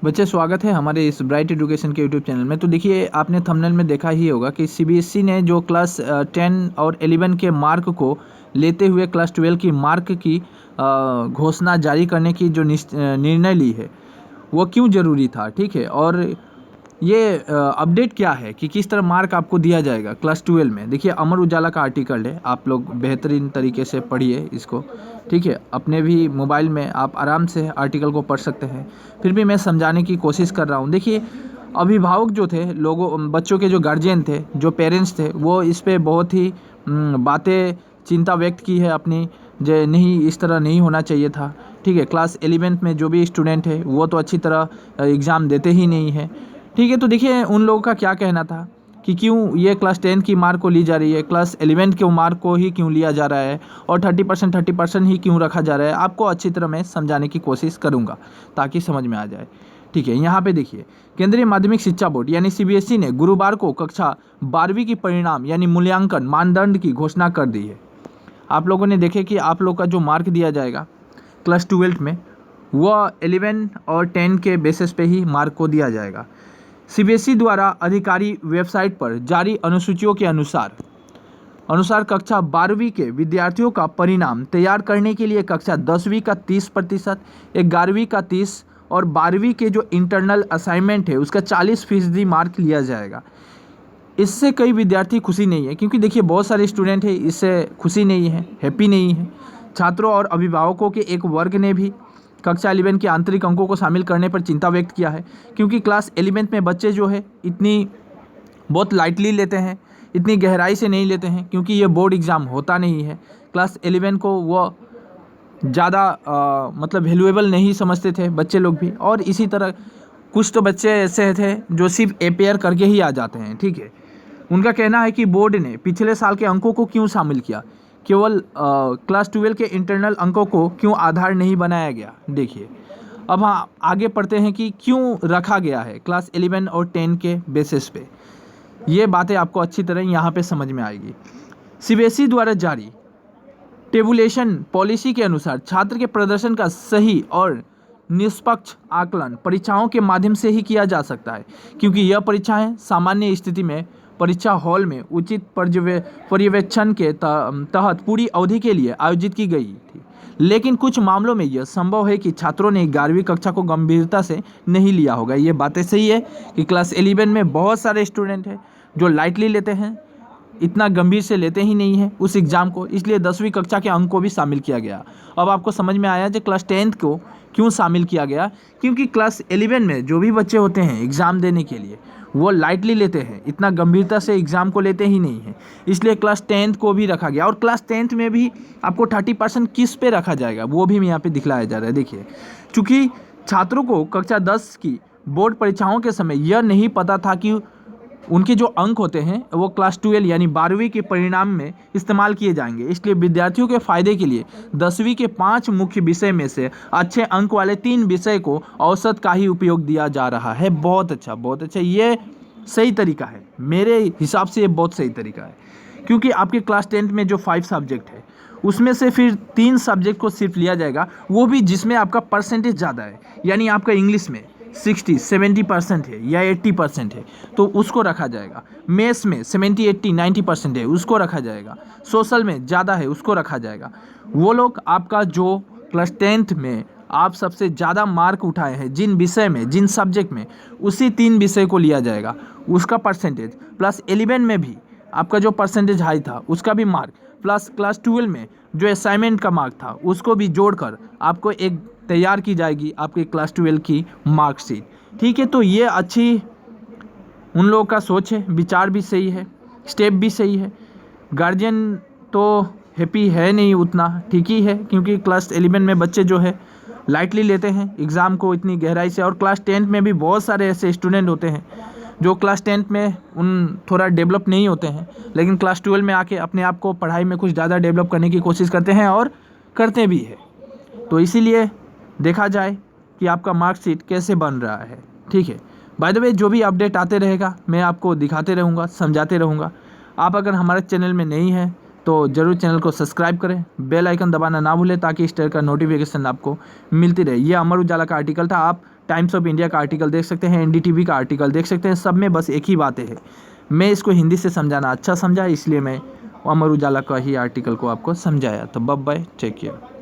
बच्चे स्वागत है हमारे इस ब्राइट एजुकेशन के यूट्यूब चैनल में। तो देखिए आपने थंबनेल में देखा ही होगा कि सीबीएसई ने जो क्लास 10 और 11 के मार्क को लेते हुए क्लास 12 की मार्क की घोषणा जारी करने की जो निर्णय ली है वो क्यों ज़रूरी था, ठीक है। और ये अपडेट क्या है कि किस तरह मार्क आपको दिया जाएगा क्लास 12 में। देखिए अमर उजाला का आर्टिकल है, आप लोग बेहतरीन तरीके से पढ़िए इसको, ठीक है। अपने भी मोबाइल में आप आराम से आर्टिकल को पढ़ सकते हैं, फिर भी मैं समझाने की कोशिश कर रहा हूँ। देखिए अभिभावक जो थे, लोगों बच्चों के जो गार्जियन थे, जो पेरेंट्स थे, वो इस पर बहुत ही बातें चिंता व्यक्त की है अपनी, जो नहीं इस तरह नहीं होना चाहिए था, ठीक है। क्लास 11 में जो भी स्टूडेंट है वो तो अच्छी तरह एग्ज़ाम देते ही नहीं है, ठीक है। तो देखिए उन लोगों का क्या कहना था कि क्यों ये क्लास 10 की मार्क को ली जा रही है, क्लास 11 के मार्क को ही क्यों लिया जा रहा है, और 30% ही क्यों रखा जा रहा है। आपको अच्छी तरह मैं समझाने की कोशिश करूंगा ताकि समझ में आ जाए, ठीक है। यहाँ पे देखिए केंद्रीय माध्यमिक शिक्षा बोर्ड यानी सीबीएसई ने गुरुवार को कक्षा 12वीं की परिणाम यानी मूल्यांकन मानदंड की घोषणा कर दी है। आप लोगों ने देखे कि आप लोग का जो मार्क दिया जाएगा क्लास 12 में वह 11 और 10 के बेसिस पे ही मार्क को दिया जाएगा। सीबीएसई द्वारा आधिकारिक वेबसाइट पर जारी अनुसूचियों के अनुसार कक्षा 12वीं के विद्यार्थियों का परिणाम तैयार करने के लिए कक्षा 10वीं का 30%, 11वीं का 30% और 12वीं के जो इंटरनल असाइनमेंट है उसका 40% मार्क लिया जाएगा। इससे कई विद्यार्थी खुशी नहीं है, क्योंकि देखिए बहुत सारे स्टूडेंट हैं इससे खुशी नहीं है, हैप्पी नहीं है। छात्रों और अभिभावकों के एक वर्ग ने भी कक्षा 11 के आंतरिक अंकों को शामिल करने पर चिंता व्यक्त किया है, क्योंकि क्लास 11 में बच्चे जो है इतनी बहुत लाइटली लेते हैं, इतनी गहराई से नहीं लेते हैं, क्योंकि ये बोर्ड एग्ज़ाम होता नहीं है। क्लास 11 को वो ज़्यादा मतलब वैल्यूएबल नहीं समझते थे बच्चे लोग भी, और इसी तरह कुछ तो बच्चे ऐसे थे जो सिर्फ एपेयर करके ही आ जाते हैं, ठीक है। उनका कहना है कि बोर्ड ने पिछले साल के अंकों को क्यों शामिल किया, केवल क्लास 12 के इंटरनल अंकों को क्यों आधार नहीं बनाया गया। देखिए अब हाँ आगे पढ़ते हैं कि क्यों रखा गया है क्लास 11 और 10 के बेसिस पे। ये बातें आपको अच्छी तरह यहाँ पे समझ में आएगी। सीबीएसई द्वारा जारी टेबुलेशन पॉलिसी के अनुसार छात्र के प्रदर्शन का सही और निष्पक्ष आकलन परीक्षाओं के माध्यम से ही किया जा सकता है, क्योंकि यह परीक्षाएं सामान्य स्थिति में परीक्षा हॉल में उचित पर्यवेक्षण के तहत पूरी अवधि के लिए आयोजित की गई थी। लेकिन कुछ मामलों में यह संभव है कि छात्रों ने 11वीं कक्षा को गंभीरता से नहीं लिया होगा। ये बातें सही है कि क्लास 11 में बहुत सारे स्टूडेंट हैं जो लाइटली लेते हैं, इतना गंभीर से लेते ही नहीं है उस एग्ज़ाम को, इसलिए 10वीं कक्षा के अंक को भी शामिल किया गया। अब आपको समझ में आया जो क्लास 10 को क्यों शामिल किया गया, क्योंकि क्लास 11 में जो भी बच्चे होते हैं एग्ज़ाम देने के लिए वो लाइटली लेते हैं, इतना गंभीरता से एग्ज़ाम को लेते ही नहीं है, इसलिए क्लास 10 को भी रखा गया। और क्लास 10 में भी आपको 30% किस पे रखा जाएगा वो भी यहाँ पे दिखलाया जा रहा है। देखिए चूँकि छात्रों को कक्षा 10 की बोर्ड परीक्षाओं के समय यह नहीं पता था कि उनके जो अंक होते हैं वो क्लास 12 यानी 12वीं के परिणाम में इस्तेमाल किए जाएंगे, इसलिए विद्यार्थियों के फ़ायदे के लिए 10वीं के 5 मुख्य विषय में से अच्छे अंक वाले 3 विषय को औसत का ही उपयोग दिया जा रहा है। बहुत अच्छा, बहुत अच्छा, ये सही तरीका है, मेरे हिसाब से ये बहुत सही तरीका है। क्योंकि आपके क्लास 10 में जो 5 सब्जेक्ट है उसमें से फिर 3 सब्जेक्ट को सिर्फ लिया जाएगा, वो भी जिसमें आपका परसेंटेज ज़्यादा है, यानी आपका इंग्लिश में 60-70% है या 80% है तो उसको रखा जाएगा। मैथ्स में 70-80-90% है उसको रखा जाएगा। सोशल में ज़्यादा है उसको रखा जाएगा। वो लोग आपका जो क्लास 10th में आप सबसे ज़्यादा मार्क उठाए हैं जिन विषय में, जिन सब्जेक्ट में, उसी 3 विषय को लिया जाएगा, उसका परसेंटेज प्लस 11 में भी आपका जो परसेंटेज हाई था उसका भी मार्क, प्लस क्लास 12 में जो असाइनमेंट का मार्क था उसको भी जोड़कर आपको एक तैयार की जाएगी आपके क्लास 12 की मार्कशीट, ठीक है। तो ये अच्छी उन लोगों का सोच है, विचार भी सही है, स्टेप भी सही है। गार्जियन तो हैप्पी है नहीं उतना, ठीक ही है, क्योंकि क्लास 11 में बच्चे जो है लाइटली लेते हैं एग्ज़ाम को इतनी गहराई से, और क्लास 10 में भी बहुत सारे ऐसे स्टूडेंट होते हैं जो क्लास 10 में थोड़ा डेवलप नहीं होते हैं, लेकिन क्लास 12 में आके अपने आप को पढ़ाई में कुछ ज़्यादा डेवलप करने की कोशिश करते हैं और करते भी है। तो इसीलिए देखा जाए कि आपका मार्कशीट कैसे बन रहा है, ठीक है। बाय द वे जो भी अपडेट आते रहेगा मैं आपको दिखाते रहूँगा, समझाते रहूँगा। आप अगर हमारे चैनल में नहीं हैं तो ज़रूर चैनल को सब्सक्राइब करें, बेल आइकन दबाना ना भूलें ताकि इस तरह का नोटिफिकेशन आपको मिलती रहे। ये अमर उजाला का आर्टिकल था, आप टाइम्स ऑफ इंडिया का आर्टिकल देख सकते हैं, NDTV का आर्टिकल देख सकते हैं, सब में बस एक ही बातें है। मैं इसको हिंदी से समझाना अच्छा समझा, इसलिए मैं अमर उजाला का ही आर्टिकल को आपको समझाया। तो बाय बाय, टेक केयर।